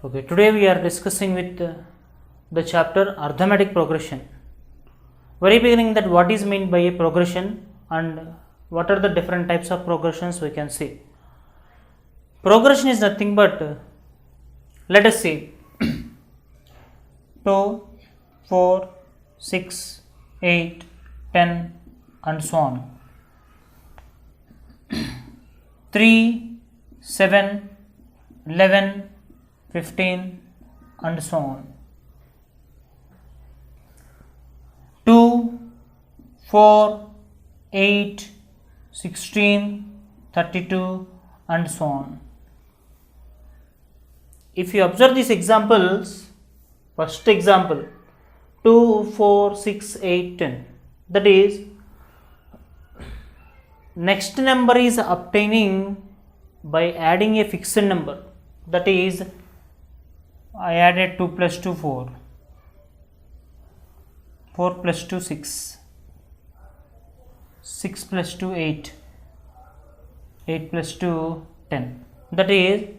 Okay, today we are discussing with the chapter arithmetic progression. Very beginning, that what is meant by a progression and what are the different types of progressions we can see. Progression is nothing but, let us see, 2, 4, 6, 8, 10 and so on. 3, 7, 11, 15 and so on. 2, 4, 8, 16, 32 and so on. If you observe these examples, first example 2, 4, 6, 8, 10, that is, next number is obtaining by adding a fixed number, that is, I added 2 plus 2 4, 4 plus 2 6, 6 plus 2 8, 8 plus 2 10, that is,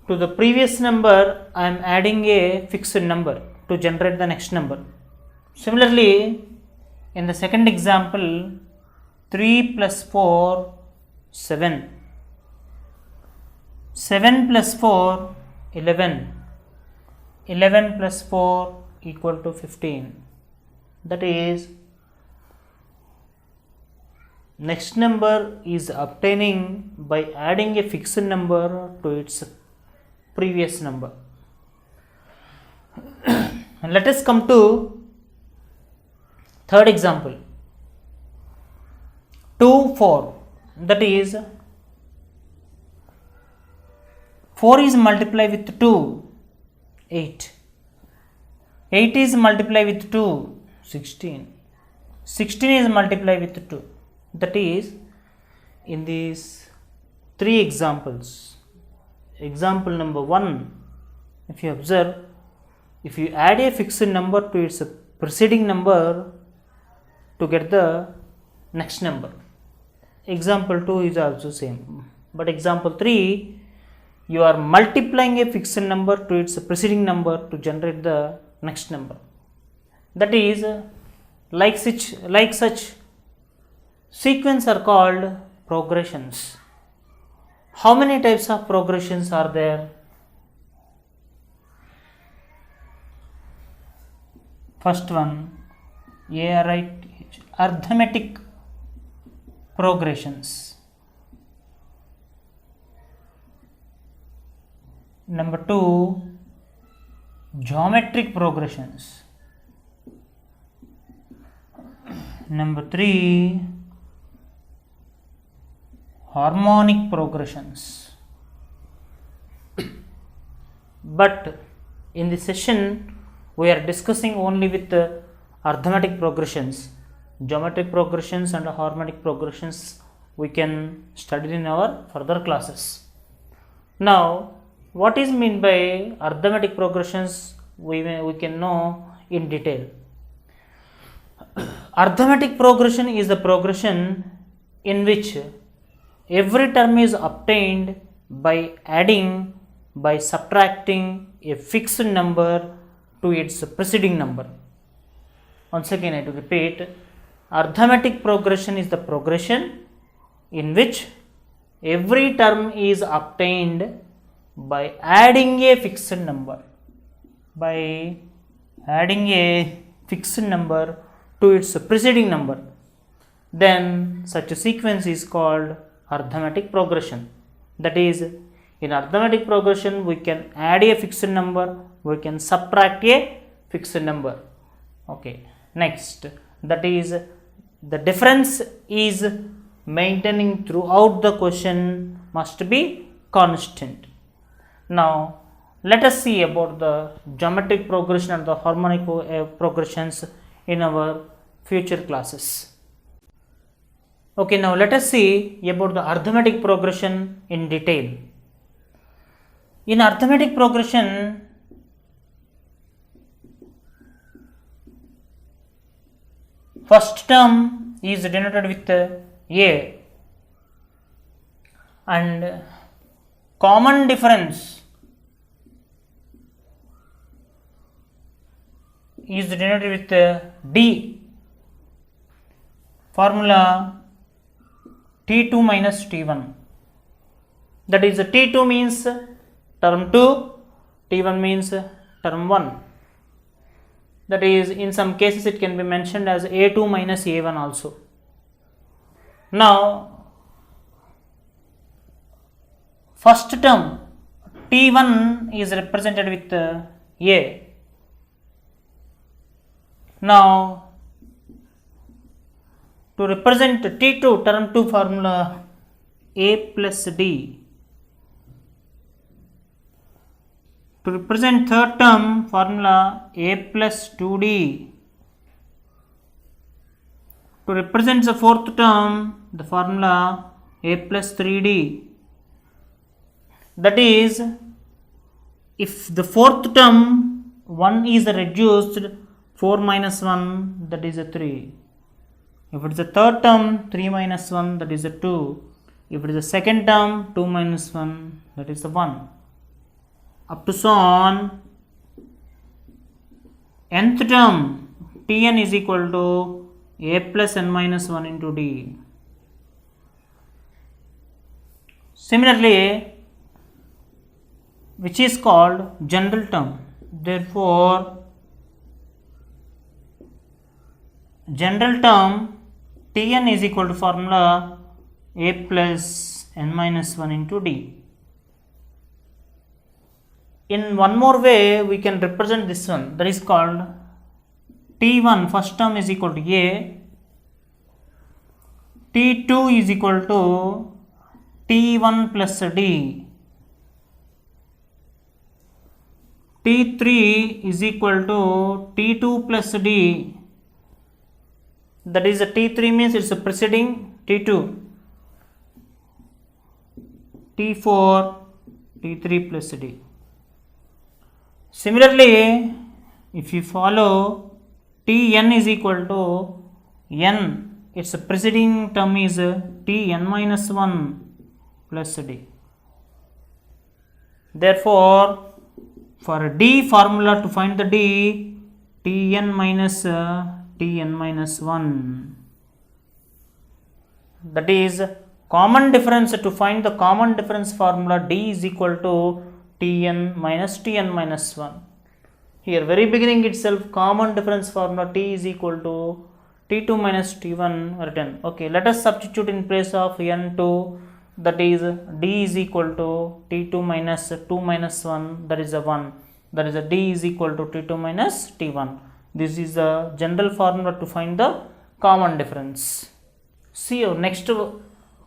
to the previous number I am adding a fixed number to generate the next number. Similarly, in the second example, 3 plus 4 7, 7 plus 4 11, 11 plus 4 equal to 15, that is, next number is obtaining by adding a fixed number to its previous number. And let us come to third example, 2, 4, that is, 4 is multiplied with 2, 8, 8 is multiplied with 2, 16, 16 is multiplied with 2, that is, in these three examples, example number 1, if you observe, if you add a fixed number to its preceding number to get the next number. Example 2 is also same, but example 3, you are multiplying a fixed number to its preceding number to generate the next number. That is, like such sequence are called progressions. How many types of progressions are there? First one, arithmetic progressions. Number 2, geometric progressions. Number 3, harmonic progressions. But in this session we are discussing only with the arithmetic progressions. Geometric progressions and harmonic progressions we can study in our further classes. Now, what is meant by arithmetic progressions we can know in detail. Arithmetic progression is the progression in which every term is obtained by adding, by subtracting a fixed number to its preceding number. Once again I have to repeat, arithmetic progression is the progression in which every term is obtained by adding a fixed number, to its preceding number. Then such a sequence is called arithmetic progression. That is, in arithmetic progression we can add a fixed number, we can subtract a fixed number. Okay, next, that is, the difference is maintaining throughout the question must be constant. Now let us see about the geometric progression and the harmonic progressions in our future classes. Okay, now let us see about the arithmetic progression in detail. In arithmetic progression, first term is denoted with A and common difference is denoted with D. Formula T2 minus T1. That is T2 means term 2, T1 means term 1. That is, in some cases it can be mentioned as A2 minus A1 also. Now, first term T1 is represented with A. Now, to represent T2, term 2 formula A plus D. To represent third term formula A plus 2D. To represent the fourth term, the formula A plus 3D. That is, if the fourth term 1 is reduced, 4 minus 1, that is a 3. If it is the third term, 3 minus 1, that is a 2. If it is the second term, 2 minus 1, that is a 1. Up to so on. Nth term, Tn is equal to A plus n minus 1 into D. Similarly, which is called general term. Therefore, general term Tn is equal to formula A plus n minus 1 into D. In one more way, we can represent this one, that is called T1 first term is equal to A, T2 is equal to T1 plus D, T3 is equal to T2 plus D. That is, the T3 means it's a preceding T2, T4, T3 plus D. Similarly, if you follow Tn is equal to n, its preceding term is Tn minus 1 plus D. Therefore, for D formula to find the D, Tn minus Tn minus 1. That is, common difference, to find the common difference formula D is equal to Tn minus 1. Here very beginning itself common difference formula T is equal to T2 minus T1 written. Okay, let us substitute in place of N2, that is D is equal to T2 minus 2 minus 1, that is a 1. That is a D is equal to T2 minus T1. This is the general formula to find the common difference. See our next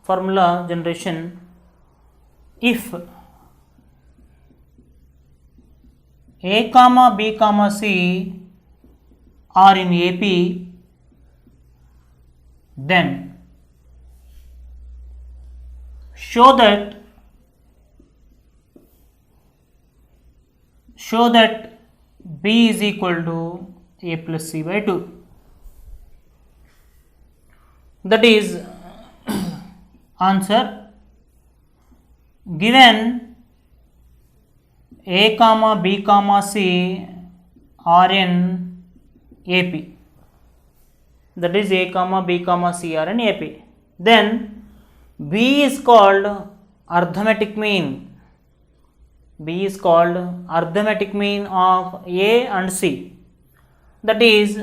formula generation. If A comma B comma C are in AP, then show that B is equal to A plus C by 2. That is, answer, given A comma B comma C are in AP, that is A comma B comma C are in AP, then B is called arithmetic mean. B is called arithmetic mean of A and C. That is,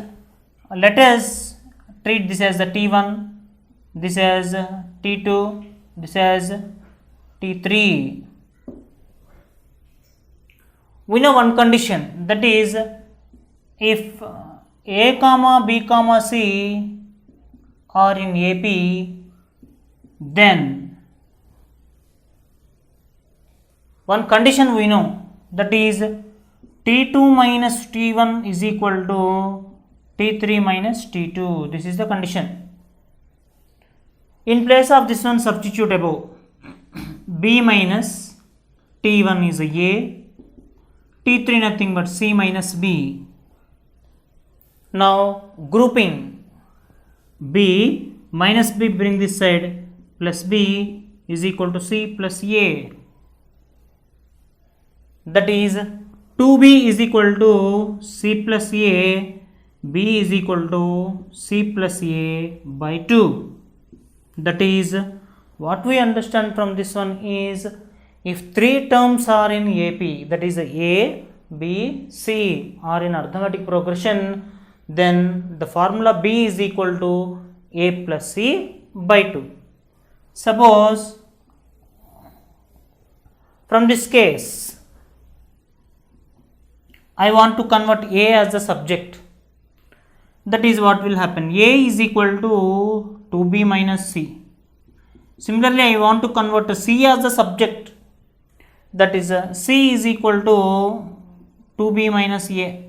let us treat this as the T1, this as T2, this as T3. We know one condition, that is, if A comma B comma C are in AP, then one condition we know, that is T2 minus T1 is equal to T3 minus T2. This is the condition. In place of this one, substitute above. B minus T1 is A, T3 nothing but C minus B. Now grouping, B minus B bring this side, plus B is equal to C plus A. That is, 2b is equal to c plus a, b is equal to c plus a by 2. That is, what we understand from this one is, if three terms are in AP, that is A, B, C are in arithmetic progression, then the formula B is equal to A plus C by 2. Suppose from this case, I want to convert A as the subject. That is what will happen. A is equal to 2B minus C. Similarly, I want to convert C as the subject. That is C is equal to 2B minus A.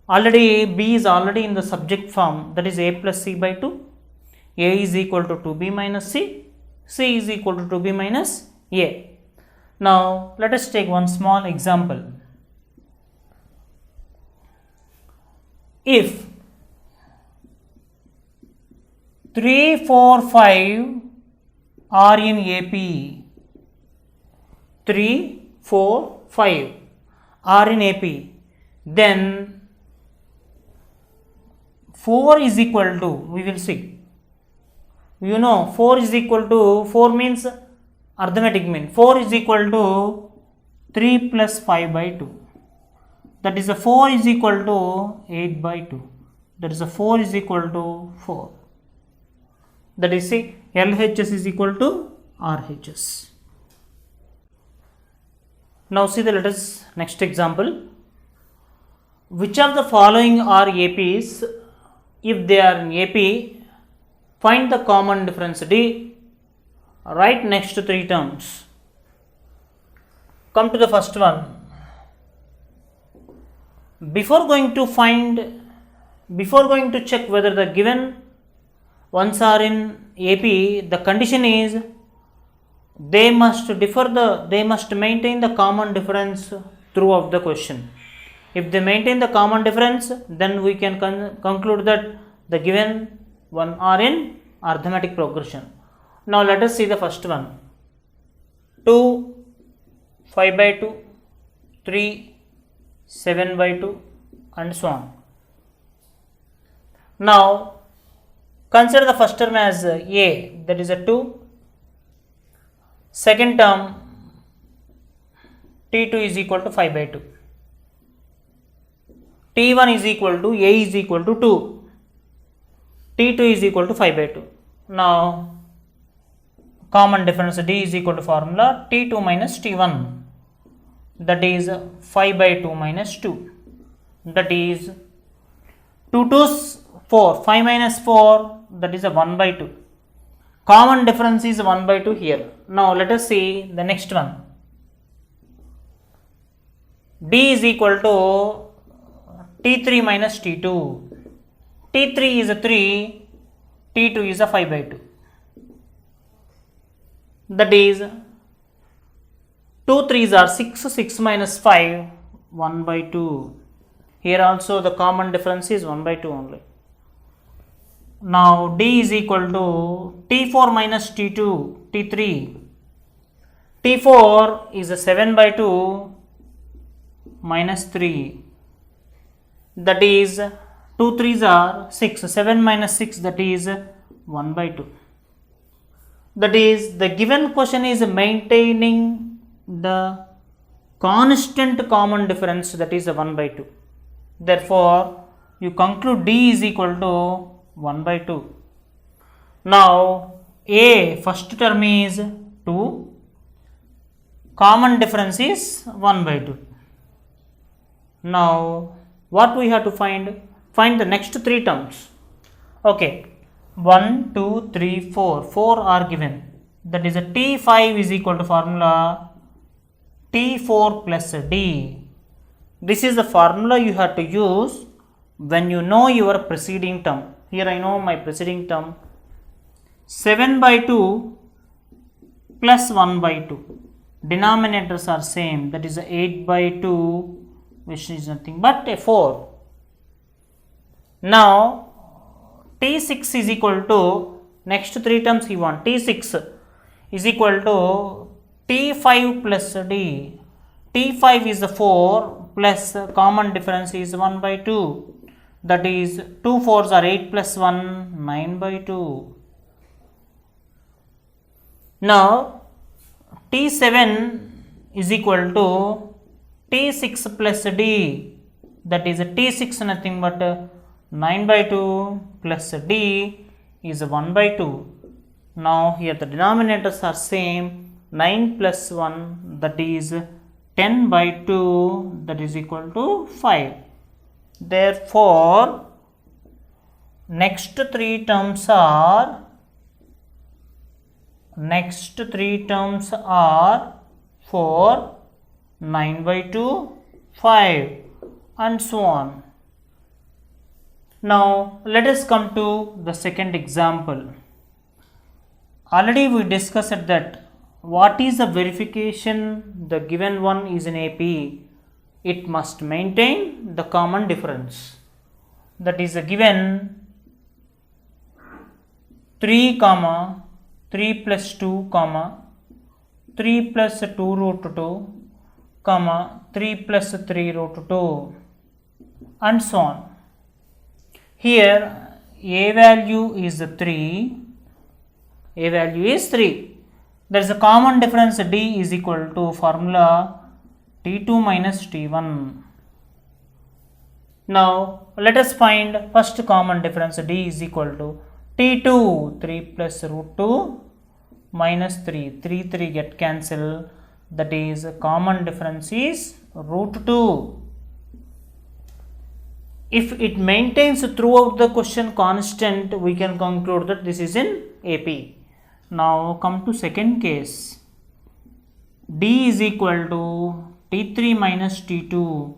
Already B is already in the subject form, that is A plus C by 2. A is equal to 2B minus C. C is equal to 2B minus A. Now let us take one small example. If 3, 4, 5 are in AP, 3, 4, 5 are in AP, then 4 is equal to, we will see, 4 is equal to, 4 means arithmetic mean, 4 is equal to 3 plus 5 by 2. That is a 4 is equal to 8 by 2. That is a 4 is equal to 4. That is, see, LHS is equal to RHS. Now see the letters next example. Which of the following are APs? If they are in AP, find the common difference D. Write next 3 terms. Come to the first one. Before going to check whether the given ones are in AP, the condition is they must maintain the common difference throughout the question. If they maintain the common difference, then we can conclude that the given one are in arithmetic progression. Now let us see the first one. 2, 5 by 2, 3, 7 by 2 and so on. Now consider the first term as A, that is a 2. Second term T2 is equal to 5 by 2. T1 is equal to A is equal to 2. T2 is equal to 5 by 2. Now common difference D is equal to formula T2 minus T1. That is 5 by 2 minus 2. That is 2 2's 4. 5 minus 4, that is a 1 by 2. Common difference is 1 by 2 here. Now let us see the next one. D is equal to T3 minus T2. T3 is a 3, T2 is a 5 by 2. That is 2 3's are 6, 6 minus 5, 1 by 2. Here also the common difference is 1 by 2 only. Now D is equal to T4 minus T2, T3. T4 is a 7 by 2 minus 3. That is 2 3's are 6, 7 minus 6, that is 1 by 2. That is, the given question is maintaining the constant common difference, that is 1 by 2. Therefore, you conclude D is equal to 1 by 2. Now, A first term is 2, common difference is 1 by 2. Now, what we have to find? Find the next 3 terms. Okay, 1, 2, 3, 4. 4 are given. That is a T5 is equal to formula T4 plus D. This is the formula you have to use when you know your preceding term. Here I know my preceding term. 7 by 2 plus 1 by 2. Denominators are same. That is 8 by 2, which is nothing but a 4. Now T6 is equal to, next 3 terms he want, T6 is equal to T5 plus D. T5 is 4 plus common difference is 1 by 2. That is 2 4s are 8 plus 1, 9 by 2. Now T7 is equal to T6 plus D. That is T6 nothing but 9 by 2 plus D is 1 by 2. Now here the denominators are same, 9 plus 1 that is 10 by 2 that is equal to 5. Therefore, next three terms are 4, 9 by 2, 5 and so on. Now let us come to the second example. Already we discussed that what is the verification the given one is in AP. It must maintain the common difference. That is a given 3 comma 3 plus 2 comma 3 plus 2 root 2 comma 3 plus 3 root 2 and so on. Here a value is 3. A value is 3. There is a common difference D is equal to formula T2 minus T1. Now let us find first common difference D is equal to T2, 3 plus root 2 minus 3, 3 get cancelled, that is common difference is root 2. If it maintains throughout the question constant, we can conclude that this is in AP. Now come to second case. D is equal to T3 minus T2,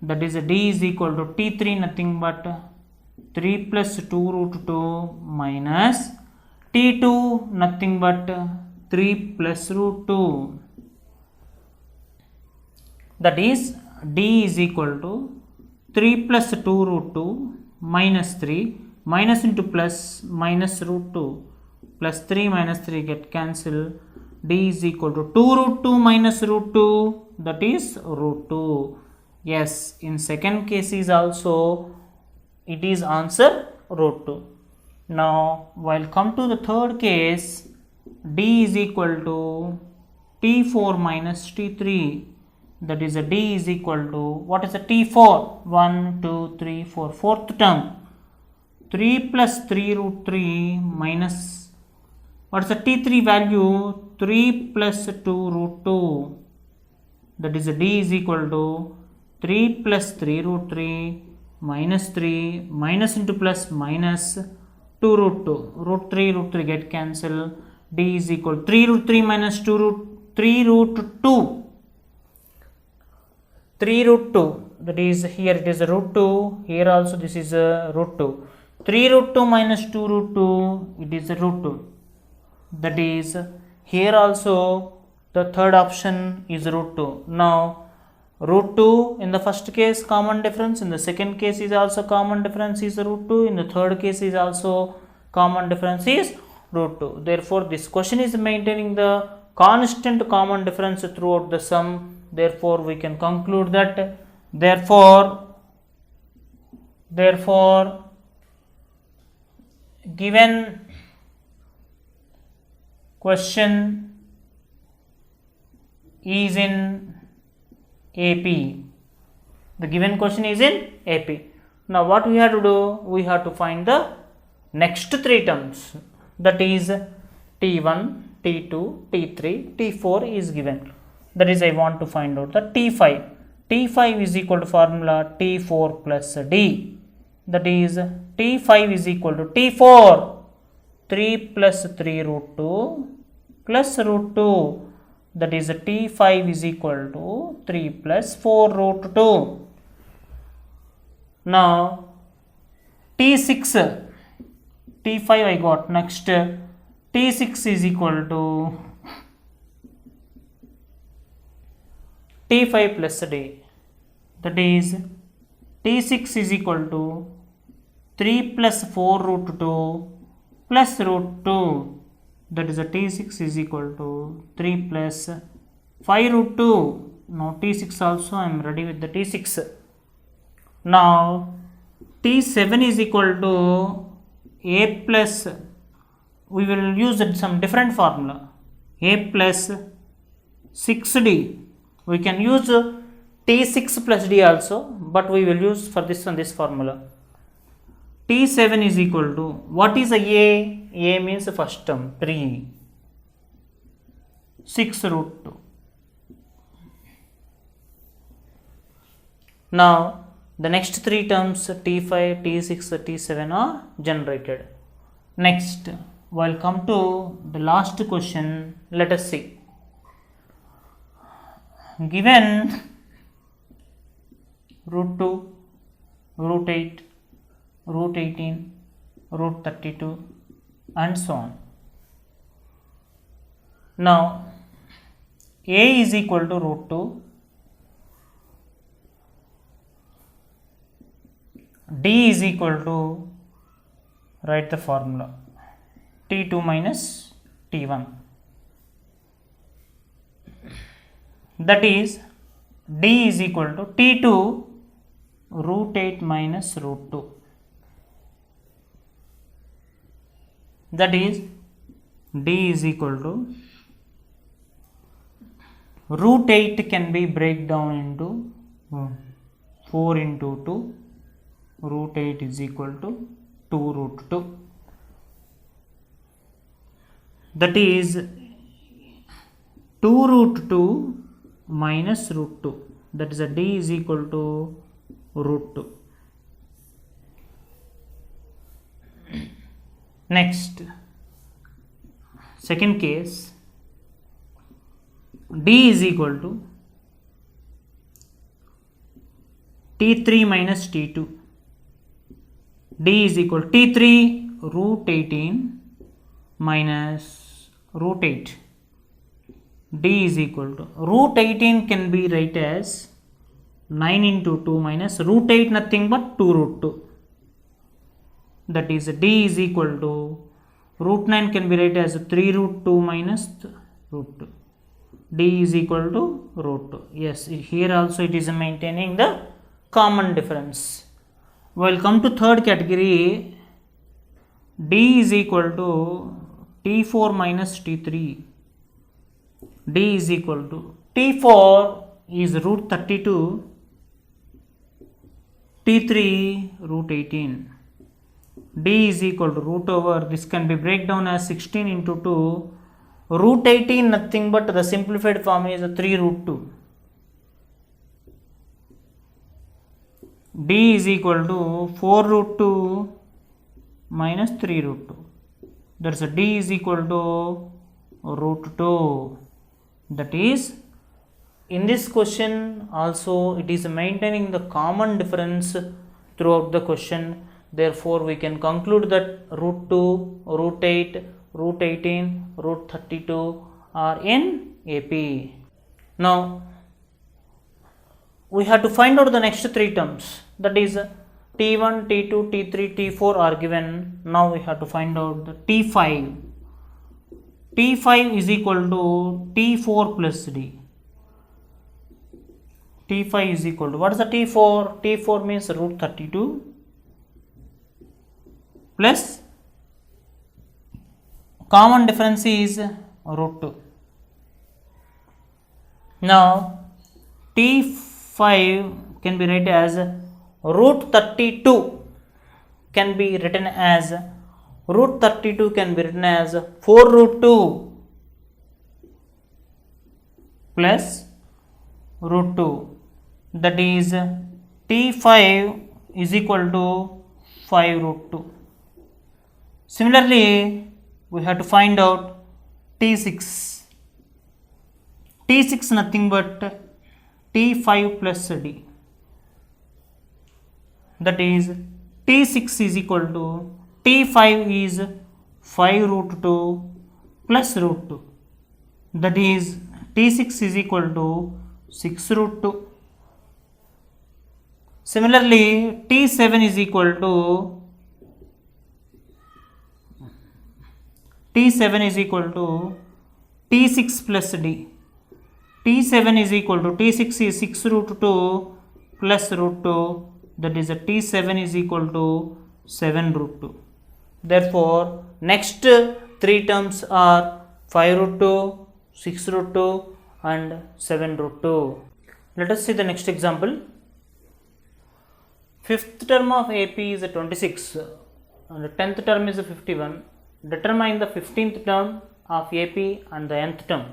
that is D is equal to T3 nothing but 3 plus 2 root 2 minus T2 nothing but 3 plus root 2. That is D is equal to 3 plus 2 root 2 minus 3 minus into plus minus root 2 plus 3 minus 3 get cancelled. D is equal to 2 root 2 minus root 2, that is root 2. Yes, in second case is also it is answer root 2. Now while come to the third case, D is equal to T4 minus T3, that is a D is equal to, what is a T4? 1, 2, 3, 4, fourth term, 3 plus 3 root 3 minus, what is the T3 value? 3 plus 2 root 2, that is a D is equal to 3 plus 3 root 3 minus 3 minus into plus minus 2 root 2, root 3 get cancelled. D is equal to 3 root 3 minus 2 root 3 root 2, 3 root 2, that is here it is a root 2, here also this is a root 2, 3 root 2 minus 2 root 2, it is a root 2, that is here also the third option is root 2. Now root 2 in the first case common difference, in the second case is also common difference is root 2, in the third case is also common difference is root 2. Therefore this question is maintaining the constant common difference throughout the sum. Therefore we can conclude that therefore given question is in AP. The given question is in AP. Now what we have to do? We have to find the next three terms, that is T1, T2, T3, T4 is given. That is I want to find out the T5. T5 is equal to formula T4 plus D. That is T5 is equal to T4, 3 plus 3 root 2 plus root 2. That is T5 is equal to 3 plus 4 root 2. Now T6, T5 I got. Next T6 is equal to T5 plus D. That is T6 is equal to 3 plus 4 root 2 plus root 2. That is a T6 is equal to 3 plus 5 root 2 Now T6 also I am ready with the T6. Now T7 is equal to A plus, we will use some different formula, A plus 6D. We can use T6 plus D also, but we will use for this one this formula. T7 is equal to, what is a A? A means the first term 3, 6 root 2. Now the next three terms T5, T6, T7 are generated. Next, we'll come to the last question. Let us see. Given root 2, root 8, root 18, root 32 and so on. Now A is equal to root 2, D is equal to, write the formula, T2 minus T1, that is D is equal to T2 root 8 minus root 2, that is D is equal to, root 8 can be break down into 4 into 2, root 8 is equal to 2 root 2, that is 2 root 2 minus root 2, that is a D is equal to root 2. Next, second case, D is equal to T3 minus T2, D is equal to T3 root 18 minus root 8, D is equal to, root 18 can be written as 9 into 2 minus root 8 nothing but 2 root 2, that is D is equal to, root 9 can be written as 3 root 2 minus root 2, D is equal to root 2. Yes, here also it is maintaining the common difference. We'll come to third category. D is equal to T4 minus T3. D is equal to, T4 is root 32, T3 root 18. D is equal to root over, this can be break down as 16 into 2, root 18 nothing but the simplified form is 3 root 2. D is equal to 4 root 2 minus 3 root 2, that's a D is equal to root 2. That is, in this question also it is maintaining the common difference throughout the question. Therefore, we can conclude that root 2, root 8, root 18, root 32 are in AP. Now, we have to find out the next three terms, that is T1, T2, T3, T4 are given. Now we have to find out the T5. T5 is equal to T4 plus D. T5 is equal to, what is the T4? T4 means root 32 plus common difference is root 2. Now T5 can be written as root 32 can be written as, root 32 can be written as 4 root 2 plus root 2, that is T5 is equal to 5 root 2. Similarly, we have to find out T6. T6 nothing but T5 plus D, that is T6 is equal to, T5 is 5 root 2 plus root 2, that is T6 is equal to 6 root 2. Similarly, T7 is equal to, T7 is equal to T6 plus D, T7 is equal to T6 is 6 root 2 plus root 2, that is a T7 is equal to 7 root 2. Therefore next three terms are 5 root 2, 6 root 2 and 7 root 2. Let us see the next example. Fifth term of AP is 26 and the 10th term is 51. Determine the 15th term of AP and the nth term.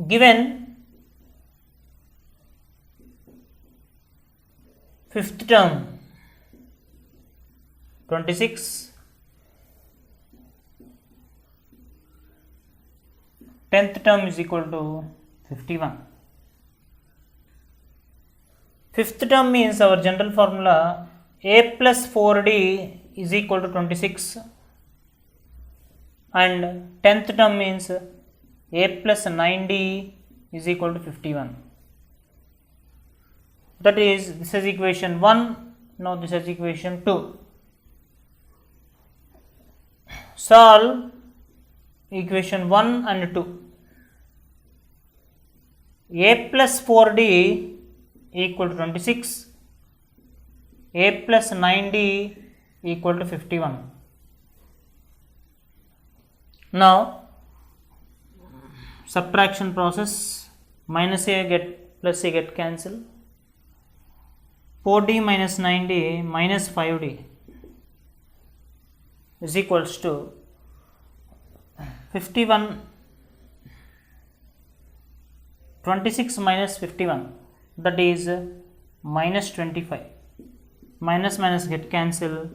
Given fifth term 26, 10th term is equal to 51. Fifth term means our general formula a plus 4d is equal to 26 and 10th term means a plus 9d is equal to 51. That is, this is equation 1, now this is equation 2. Solve equation 1 and 2. A plus 4d equal to 26, a plus 9d equal to 51. Now subtraction process, minus a get plus a get cancel, 4d minus 9d minus 5d is equals to 51. 26 minus 51, that is minus 25. Minus minus get cancel,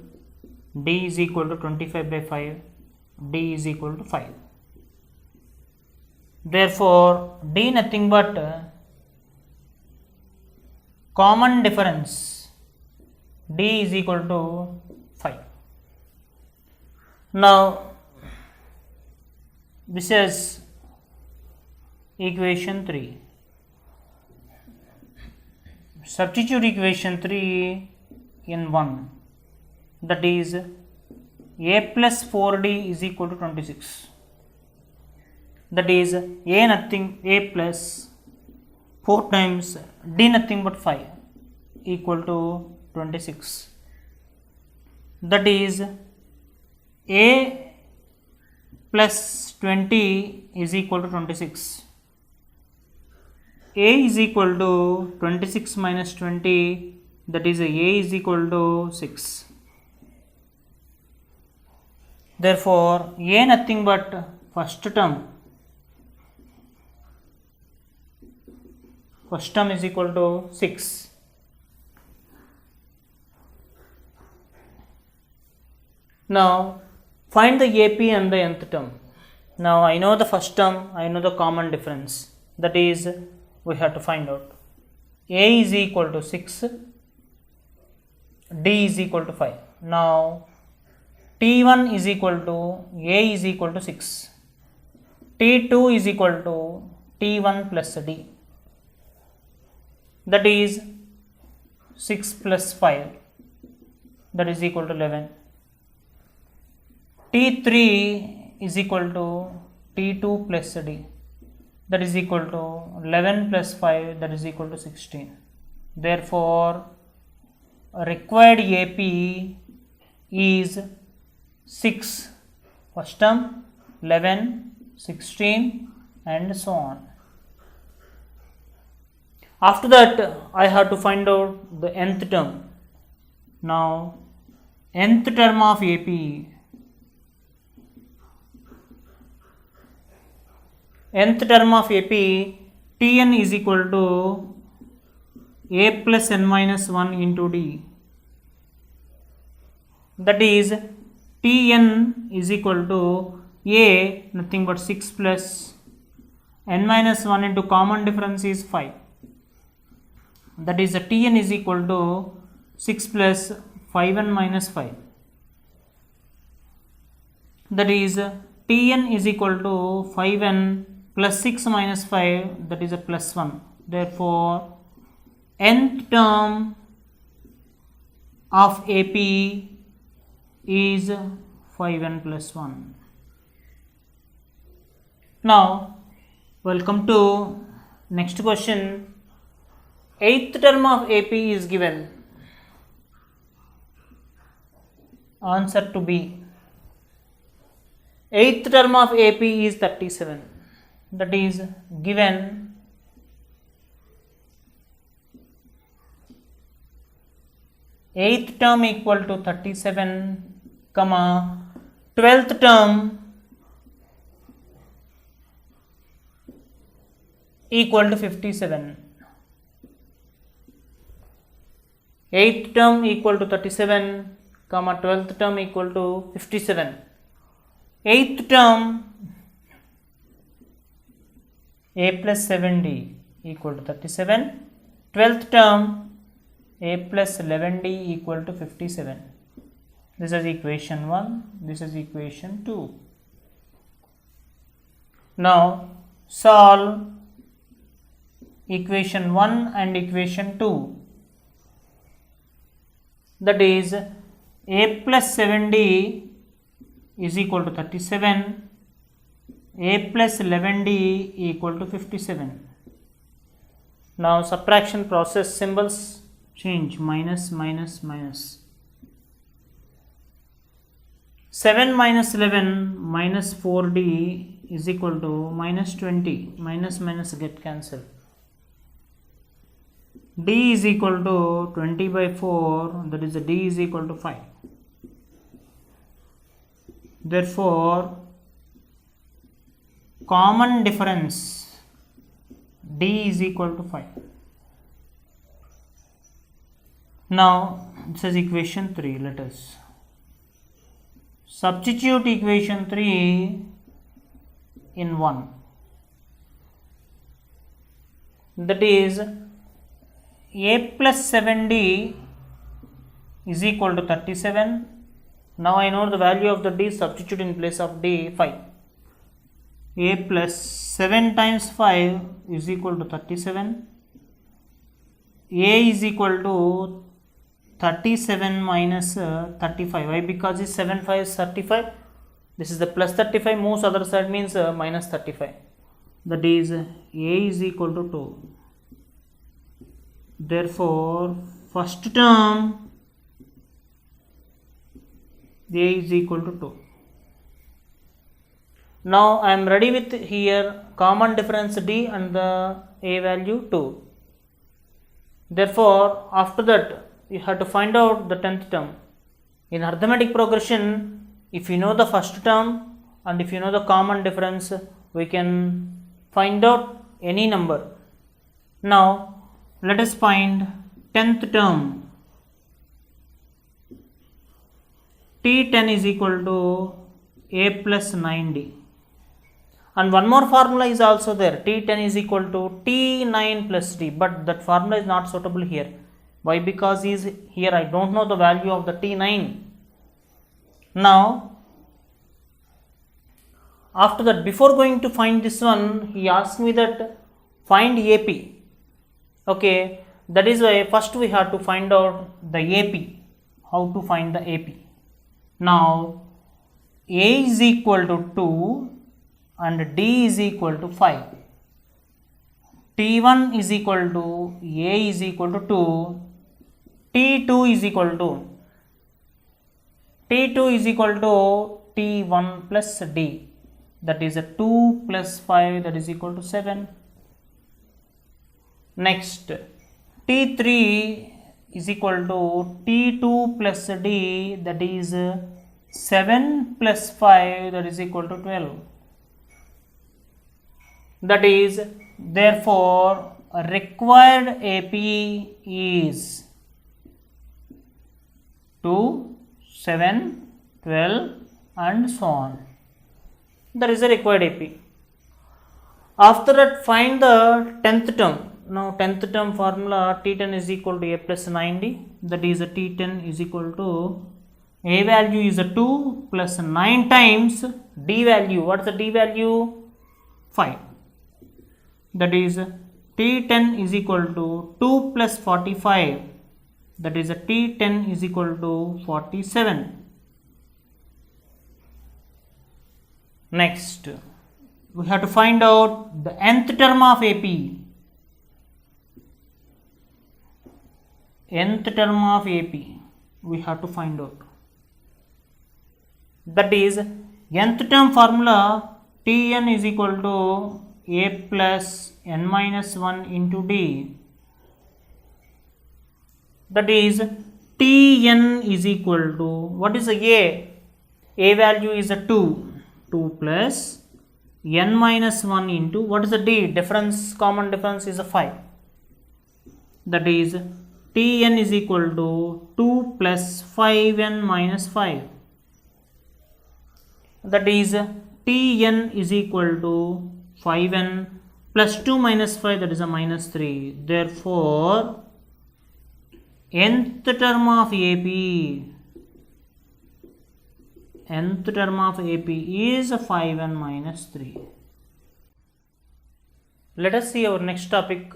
d is equal to 25 by 5, d is equal to 5. Therefore d nothing but common difference, d is equal to 5. Now this is equation 3. Substitute equation 3 in 1, that is a plus 4d is equal to 26. That is a nothing, a plus 4 times d nothing but 5 equal to 26. That is a plus 20 is equal to 26. A is equal to 26 minus 20, that is a is equal to 6. Therefore a nothing but first term is equal to 6. Now find the AP and the nth term. Now I know the first term, I know the common difference, that is we have to find out. A is equal to 6, d is equal to 5. Now T1 is equal to A is equal to 6, T2 is equal to T1 plus d, that is 6 plus 5, that is equal to 11. T3 is equal to T2 plus d, that is equal to 11 plus 5, that is equal to 16. Therefore required AP is 6, first term 11, 16 and so on. After that I have to find out the nth term. Now nth term of AP, nth term of AP, Tn is equal to a plus n minus 1 into d, that is Tn is equal to a nothing but 6 plus n minus 1 into common difference is 5, that is Tn is equal to 6 plus 5n minus 5, that is Tn is equal to 5n plus 6 minus 5, that is a plus 1. Therefore nth term of AP is 5n plus 1. Now welcome to next question. Eighth term of AP is given. Answer to B. Eighth term of AP is 37. That is given eighth term equal to 37, comma 12th term equal to 57. Eighth term equal to 37, comma 12th term equal to 57. Eighth term a plus 7d equal to 37. 12th term a plus 11d equal to 57. This is equation 1. This is equation 2. Now solve equation 1 and equation 2. That is a plus 7d is equal to 37, a plus 11d equal to 57. Now subtraction process, symbols change, minus minus minus. 7 minus 11 minus 4d is equal to minus 20, minus minus get cancelled. D is equal to 20 by 4, that is D is equal to 5. Therefore common difference D is equal to 5. Now this is equation 3. Let us substitute equation 3 in 1. That is a plus 7d is equal to 37. Now I know the value of the d, substitute in place of d 5. A plus 7 times 5 is equal to 37. A is equal to 37 minus 35. Why? Because this 7 5 is 35. This is the plus 35, moves other side, means minus 35. That is A is equal to 2. Therefore first term A is equal to 2. Now I am ready with here common difference D and the A value 2. Therefore after that you have to find out the 10th term. In arithmetic progression, if you know the first term and if you know the common difference, we can find out any number. Now let us find 10th term. T10 is equal to A plus 9D. And one more formula is also there. T10 is equal to T9 plus D. But that formula is not suitable here. Why? Because here I don't know the value of the T9. Now after that, before going to find this one, he asked me that find AP. Okay, that is why first we have to find out the AP. How to find the AP? Now A is equal to 2 and D is equal to 5. T1 is equal to A is equal to 2. T2 is equal to T1 plus D. That is a 2 plus 5, that is equal to 7. Next, T3 is equal to T2 plus D, that is 7 plus 5, that is equal to 12. That is, therefore required AP is 2, 7, 12 and so on. That is the required AP. After that, find the 10th term. Now 10th term formula, T10 is equal to A plus 9D. That is a T10 is equal to A value is a 2 plus 9 times D value. What is the D value? 5. That is T10 is equal to 2 plus 45. That is a T10 is equal to 47. Next, we have to find out the nth term of AP. Nth term of AP we have to find out. That is nth term formula Tn is equal to A plus n minus 1 into D. That is Tn is equal to, what is the A? A value is a 2. 2 plus n minus 1 into, what is the D? Difference, common difference is a 5. That is Tn is equal to 2 plus 5n minus 5. That is Tn is equal to 5n plus 2 minus 5, that is a minus 3. Therefore, nth term of AP, nth term of AP is 5n minus 3. Let us see our next topic.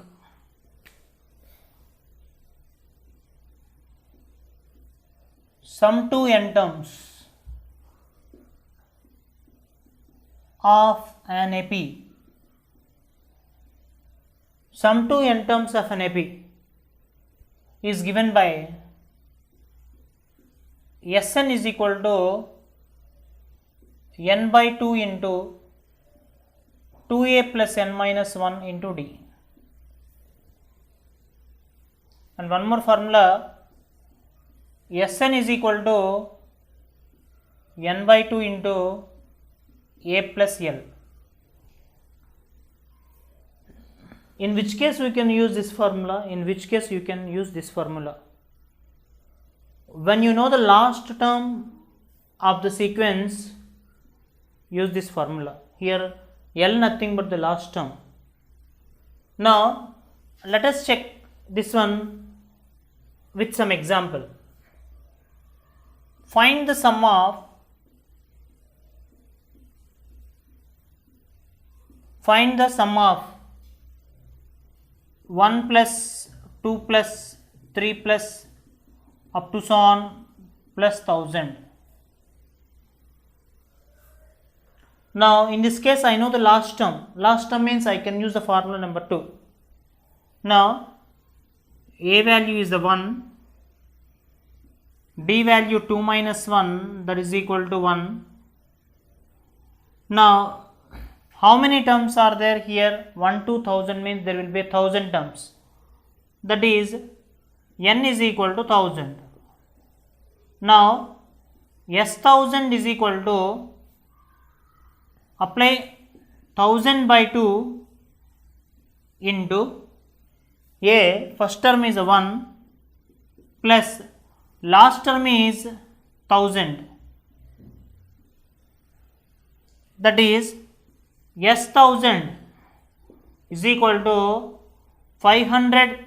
Sum to n terms of an AP. Sum to n terms of an AP is given by Sn is equal to n by 2 into 2a plus n minus 1 into D. And one more formula, Sn is equal to n by 2 into a plus L. In which case we can use this formula? In which case you can use this formula? When you know the last term of the sequence, use this formula. Here L nothing but the last term. Now let us check this one with some example. Find the sum of 1 plus 2 plus 3 plus up to so on plus 1000. Now in this case I know the last term. Last term means I can use the formula number 2. Now A value is the 1, D value 2 minus 1, that is equal to 1. Now how many terms are there here? 1 to 1000 means there will be 1000 terms. That is n is equal to 1000. Now S1000 is equal to, apply 1000 by 2 into A, first term is 1 plus last term is 1000. That is S1000 is equal to 500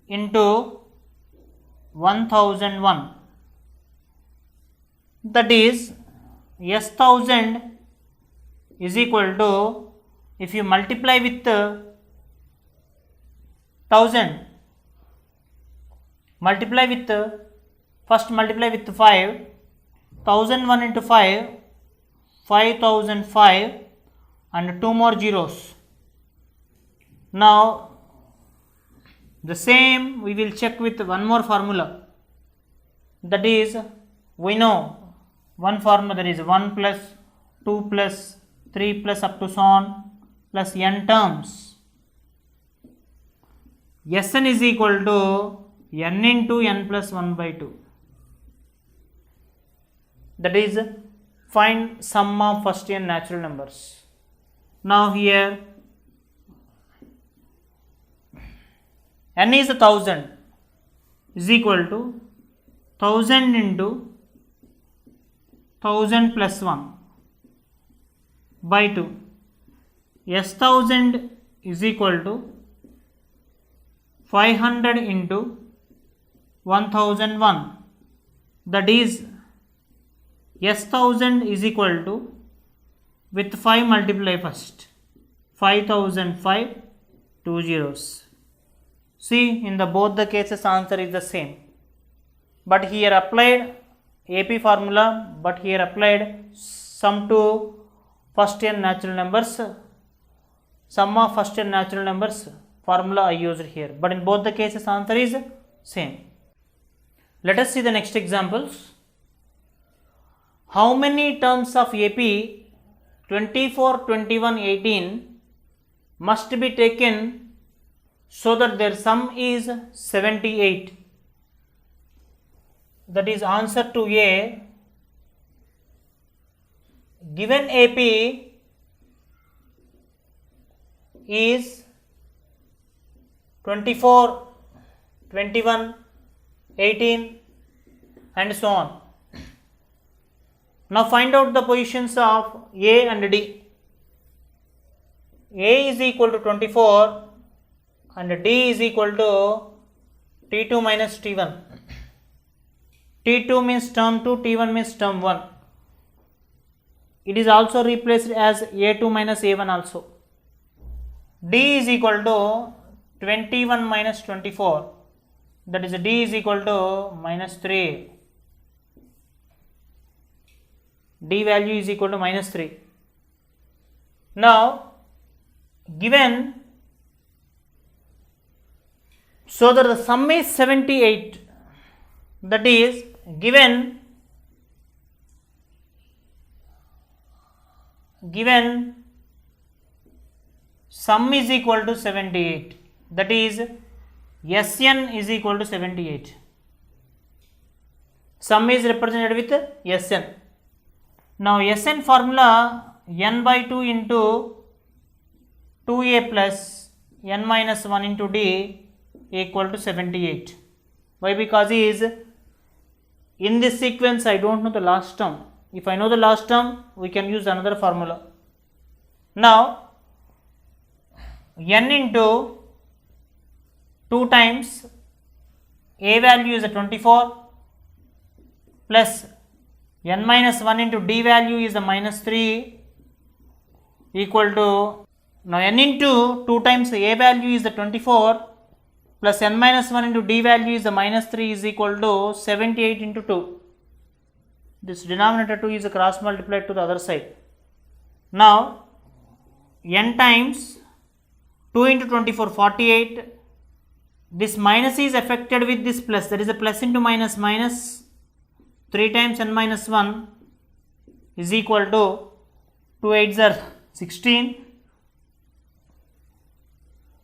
into 1001. That is S1000 is equal to, if you multiply with 1000, multiply with, first multiply with 5, 1001 into 5, 5005 and 2 more zeros. Now the same we will check with one more formula. That is, we know one formula, that is 1 plus 2 plus 3 plus up to so on plus n terms. Sn is equal to n into n plus 1 by 2. That is, find sum of first n natural numbers. Now here n is 1000 is equal to 1000 into 1000 plus 1 by 2. S1000 is equal to 500 into 1001. That is S1000 is equal to, with 5 multiply first, 5005, 2 zeros. See, in the both the cases answer is the same, but here applied AP formula, but here applied sum to first n natural numbers, sum of first n natural numbers formula I used here, but in both the cases answer is same. Let us see the next examples. How many terms of AP 24, 21, 18 must be taken so that their sum is 78? That is answer to A. Given AP is 24, 21, 18 and so on. Now find out the positions of A and D. A is equal to 24 and D is equal to T2 minus T1. T2 means term 2, T1 means term 1. It is also replaced as A2 minus A1 also. D is equal to 21 minus 24, that is D is equal to minus 3. D value is equal to minus 3. Now given, so that the sum is 78, that is given sum is equal to 78, that is Sn is equal to 78. Sum is represented with Sn. Now Sn formula n by 2 into 2a plus n minus 1 into d equal to 78. Why? Because is in this sequence I don't know the last term. If I know the last term, we can use another formula. Now n into 2 times a value is a 24 plus n minus 1 into d value is a minus 3 equal to, now n into 2 times a value is the 24 plus n minus 1 into d value is the minus 3 is equal to 78 into 2. This denominator 2 is cross multiplied to the other side. Now n times 2 into 24, 48. This minus is affected with this plus, that is a plus into minus, minus 3 times n minus 1 is equal to 2 8s are 16,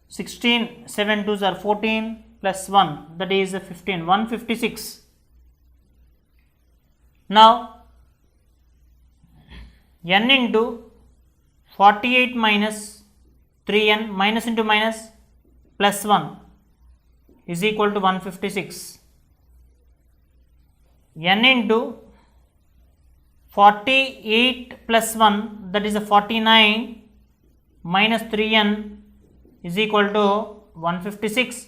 16, 7 2s are 14 plus 1, that is 15, 156. Now n into 48 minus 3n minus into minus plus 1 is equal to 156. N into 48 plus 1, that is a 49 minus 3n is equal to 156.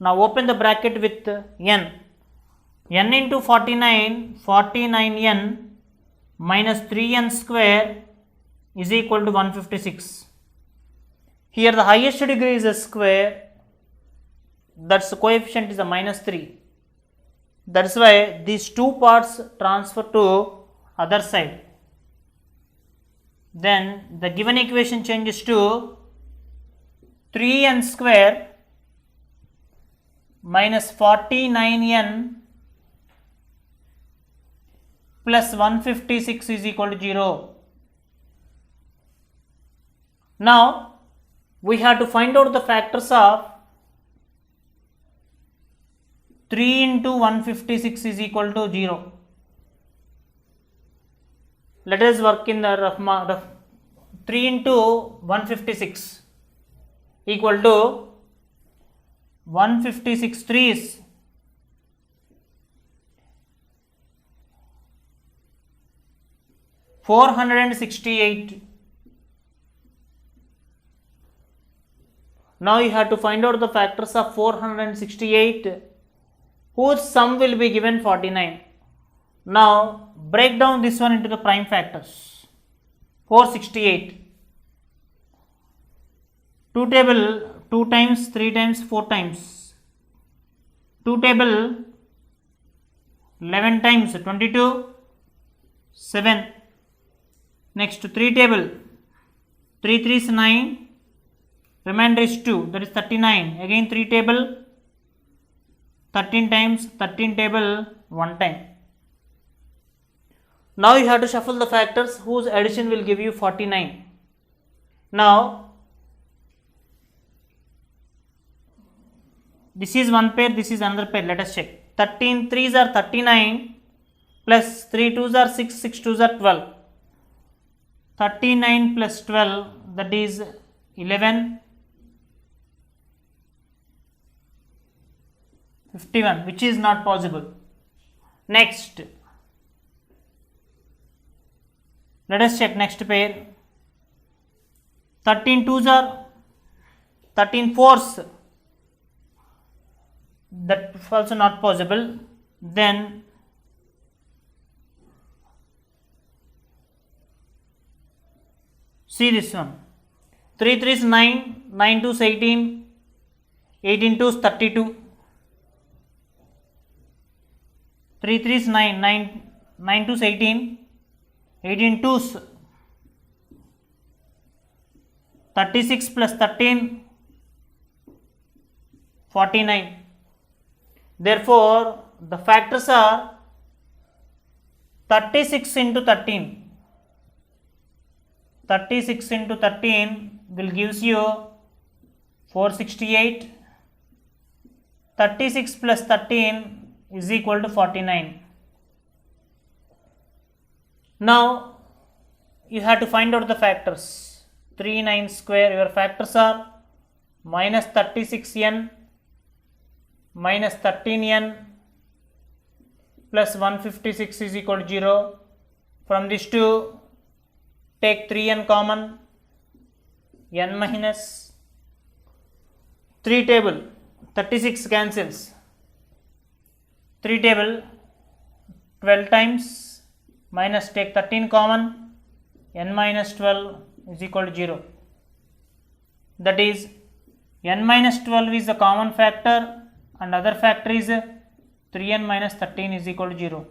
Now open the bracket with n. N into 49, 49n minus 3n square is equal to 156. Here the highest degree is a square, that's the coefficient is a minus 3. That's why these two parts transfer to other side. Then the given equation changes to 3n square minus 49n plus 156 is equal to 0. Now we have to find out the factors of 3 into 156 is equal to 0. Let us work in the rough 3 into 156 equal to 156 3s 468. Now you have to find out the factors of 468 whose sum will be given 49. Now break down this one into the prime factors. 468. 2 table 2 times, 3 times, 4 times. 2 table 11 times 22, 7. Next 3 table, 3 3 is 9, remainder is 2, that is 39. Again 3 table, 13 times, 13 table 1 time. Now you have to shuffle the factors whose addition will give you 49. Now this is one pair, this is another pair. Let us check. 13 3s are 39 plus 3 2s are 6, 6 2s are 12. 39 plus 12, that is 11. 51, which is not possible. Next, let us check next pair. 13 2s are 13 4s, that is also not possible. Then see this one. 3 3 is 9, 9 2 is 18, 18 2 is 32. 3 3 is 9, 9 2 is 18, 18 2 is 36 plus 13, 49. Therefore, the factors are 36 into 13. 36 into 13 will gives you 468. 36 plus 13 is equal to 49. Now you have to find out the factors. 3 9 square, your factors are minus 36n minus 13n plus 156 is equal to 0. From these two, take 3n common, n minus 3 table, 36 cancels. 3 table 12 times minus take 13 common, n minus 12 is equal to 0. That is n minus 12 is the common factor and other factor is 3n minus 13 is equal to 0.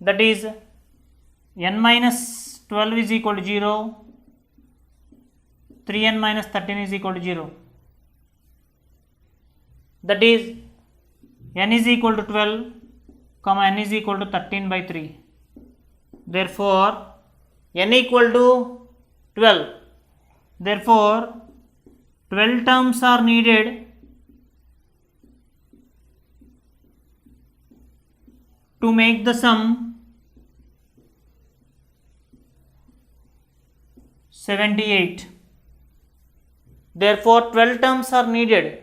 That is n minus 12 is equal to 0, 3n minus 13 is equal to 0. That is n is equal to 12, comma n is equal to 13 by 3. Therefore, n equal to 12. Therefore, 12 terms are needed to make the sum 78. Therefore, 12 terms are needed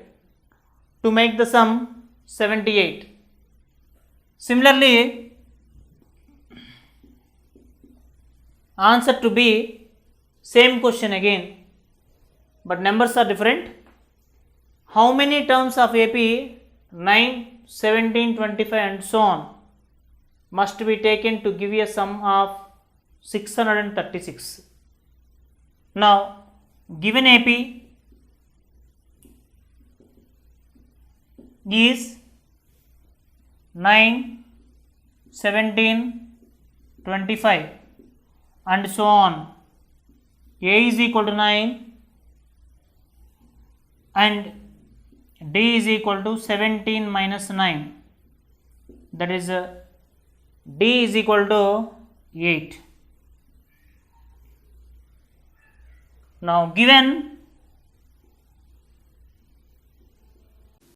to make the sum 78. Similarly, answer to be same question again, but numbers are different. How many terms of AP 9, 17, 25 and so on must be taken to give a sum of 636? Now, given AP is 9, 17, 25 and so on. A is equal to 9 and D is equal to 17 minus 9, that is D is equal to 8. Now given